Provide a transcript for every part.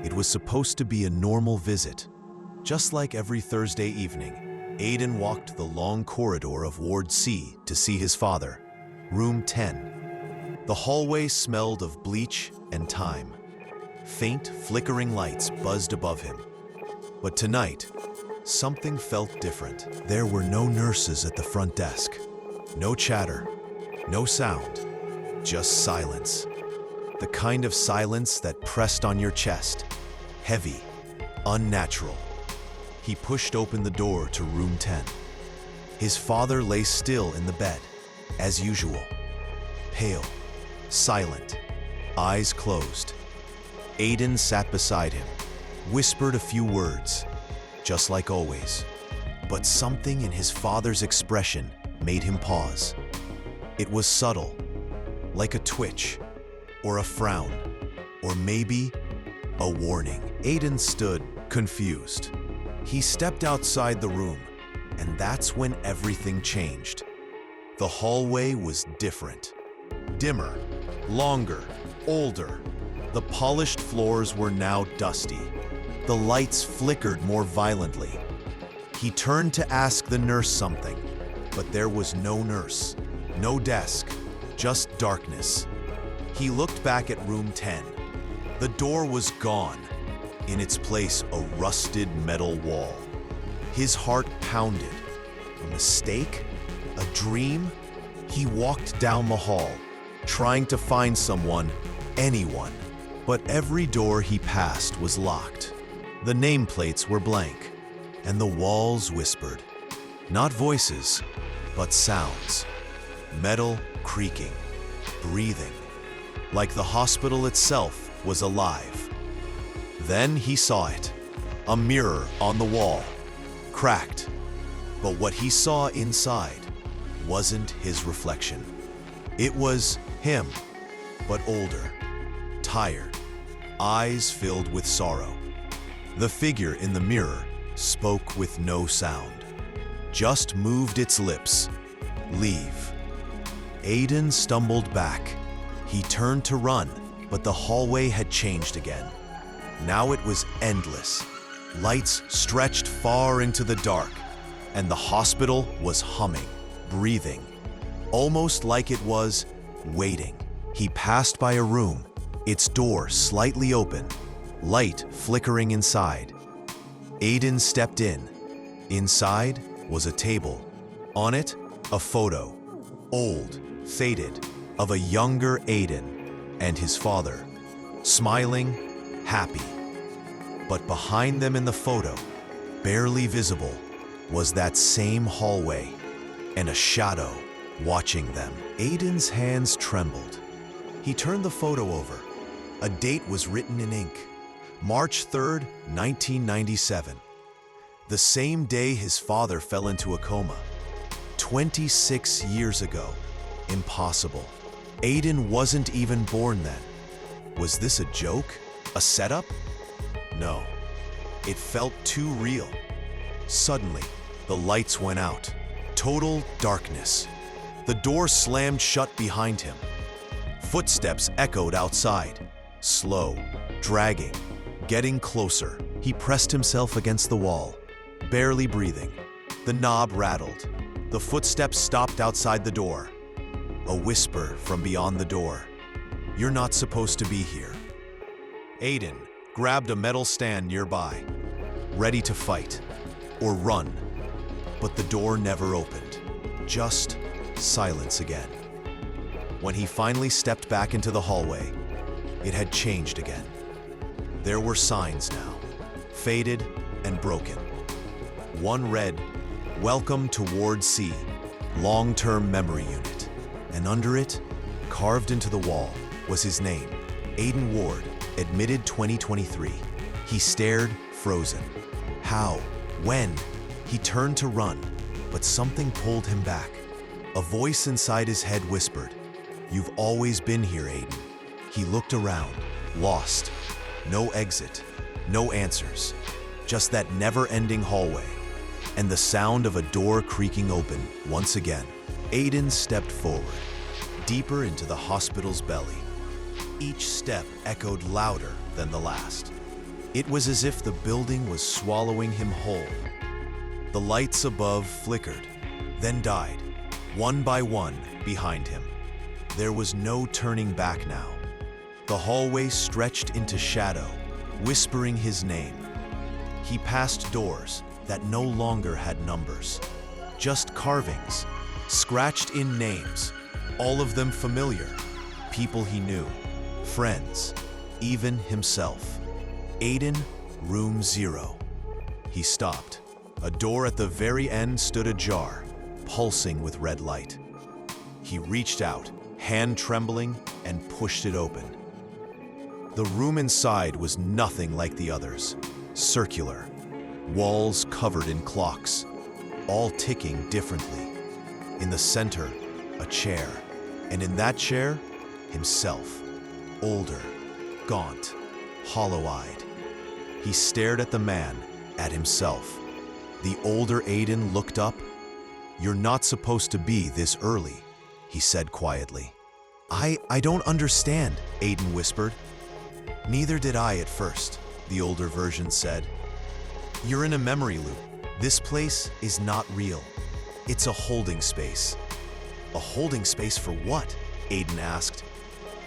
It was supposed to be a normal visit. Just like every Thursday evening, Aiden walked the long corridor of Ward C to see his father, room 10. The hallway smelled of bleach and thyme. Faint, flickering lights buzzed above him. But tonight, something felt different. There were no nurses at the front desk. No chatter, no sound, just silence. The kind of silence that pressed on your chest, heavy, unnatural. He pushed open the door to room 10. His father lay still in the bed, as usual. Pale, silent, eyes closed. Aiden sat beside him, whispered a few words, just like always. But something in his father's expression made him pause. It was subtle, like a twitch, or a frown, or maybe a warning. Aiden stood, confused. He stepped outside the room, and that's when everything changed. The hallway was different. Dimmer, longer, older. The polished floors were now dusty. The lights flickered more violently. He turned to ask the nurse something, but there was no nurse, no desk, just darkness. He looked back at room 10. The door was gone. In its place, a rusted metal wall. His heart pounded. A mistake? A dream? He walked down the hall, trying to find someone, anyone. But every door he passed was locked. The nameplates were blank, and the walls whispered. Not voices, but sounds. Metal creaking, breathing, like the hospital itself was alive. Then he saw it, a mirror on the wall, cracked. But what he saw inside wasn't his reflection. It was him, but older, tired, eyes filled with sorrow. The figure in the mirror spoke with no sound, just moved its lips. Leave. Aiden stumbled back. He turned to run, but the hallway had changed again. Now it was endless. Lights stretched far into the dark, and the hospital was humming, breathing, almost like it was waiting. He passed by a room, its door slightly open, light flickering inside. Aiden stepped in. Inside was a table. On it, a photo, old, faded, of a younger Aiden and his father, smiling, happy. But behind them in the photo, barely visible, was that same hallway and a shadow watching them. Aiden's hands trembled. He turned the photo over. A date was written in ink, March 3rd, 1997. The same day his father fell into a coma. 26 years ago. Impossible. Aiden wasn't even born then. Was this a joke? A setup? No. It felt too real. Suddenly, the lights went out. Total darkness. The door slammed shut behind him. Footsteps echoed outside. Slow, dragging, getting closer. He pressed himself against the wall, barely breathing. The knob rattled. The footsteps stopped outside the door. A whisper from beyond the door. You're not supposed to be here. Aiden grabbed a metal stand nearby, ready to fight or run. But the door never opened. Just silence again. When he finally stepped back into the hallway, it had changed again. There were signs now, faded and broken. One read, "Welcome to Ward C, Long-Term Memory Unit." And under it, carved into the wall, was his name, Aiden Ward, admitted 2023. He stared, frozen. How? When? He turned to run, but something pulled him back. A voice inside his head whispered, "You've always been here, Aiden." He looked around, lost. No exit, no answers, just that never-ending hallway, and the sound of a door creaking open once again. Aiden stepped forward, deeper into the hospital's belly. Each step echoed louder than the last. It was as if the building was swallowing him whole. The lights above flickered, then died, one by one, behind him. There was no turning back now. The hallway stretched into shadow, whispering his name. He passed doors that no longer had numbers, just carvings, scratched-in names, all of them familiar, people he knew, friends, even himself. Aiden, room 0. He stopped. A door at the very end stood ajar, pulsing with red light. He reached out, hand trembling, and pushed it open. The room inside was nothing like the others. Circular, walls covered in clocks, all ticking differently. In the center, a chair, and in that chair, himself, older, gaunt, hollow-eyed. He stared at the man, at himself. The older Aiden looked up. "You're not supposed to be this early," he said quietly. I don't understand," Aiden whispered. "Neither did I at first," the older version said. "You're in a memory loop. This place is not real. It's a holding space." "A holding space for what?" Aiden asked.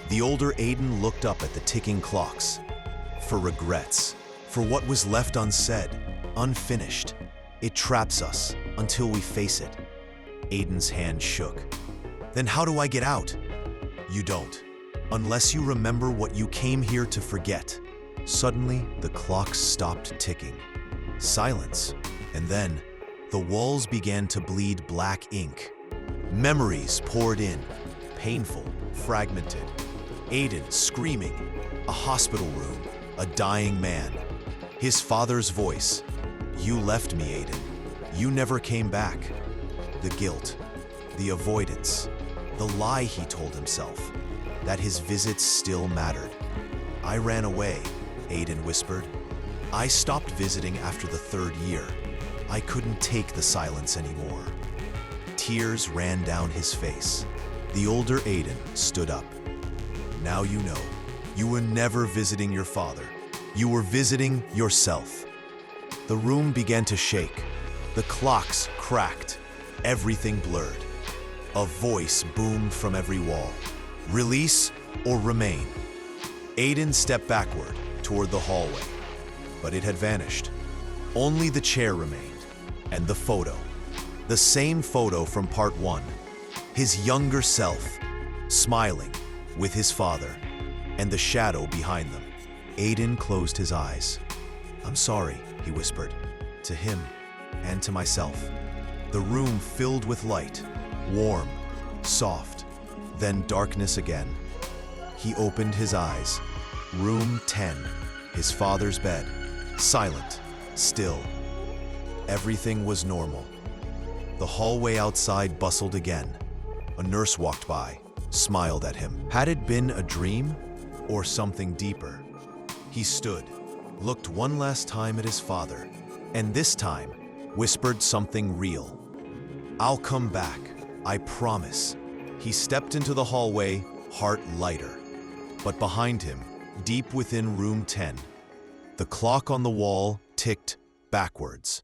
The older Aiden looked up at the ticking clocks. "For regrets, for what was left unsaid, unfinished. It traps us until we face it." Aiden's hand shook. "Then how do I get out?" "You don't, unless you remember what you came here to forget." Suddenly, the clocks stopped ticking. Silence, and then the walls began to bleed black ink. Memories poured in, painful, fragmented. Aiden screaming, a hospital room, a dying man. His father's voice, "You left me, Aiden. You never came back." The guilt, the avoidance, the lie he told himself, that his visits still mattered. "I ran away," Aiden whispered. "I stopped visiting after the 3rd year. I couldn't take the silence anymore." Tears ran down his face. The older Aiden stood up. "Now you know. You were never visiting your father. You were visiting yourself." The room began to shake. The clocks cracked. Everything blurred. A voice boomed from every wall. "Release or remain." Aiden stepped backward toward the hallway, but it had vanished. Only the chair remained, and the photo. The same photo from part 1. His younger self, smiling, with his father, and the shadow behind them. Aiden closed his eyes. "I'm sorry," he whispered, to him and to myself. The room filled with light, warm, soft, then darkness again. He opened his eyes. Room 10, his father's bed, silent, still. Everything was normal. The hallway outside bustled again. A nurse walked by, smiled at him. Had it been a dream or something deeper? He stood, looked one last time at his father, and this time whispered something real. "I'll come back, I promise." He stepped into the hallway, heart lighter. But behind him, deep within room 10, the clock on the wall ticked backwards.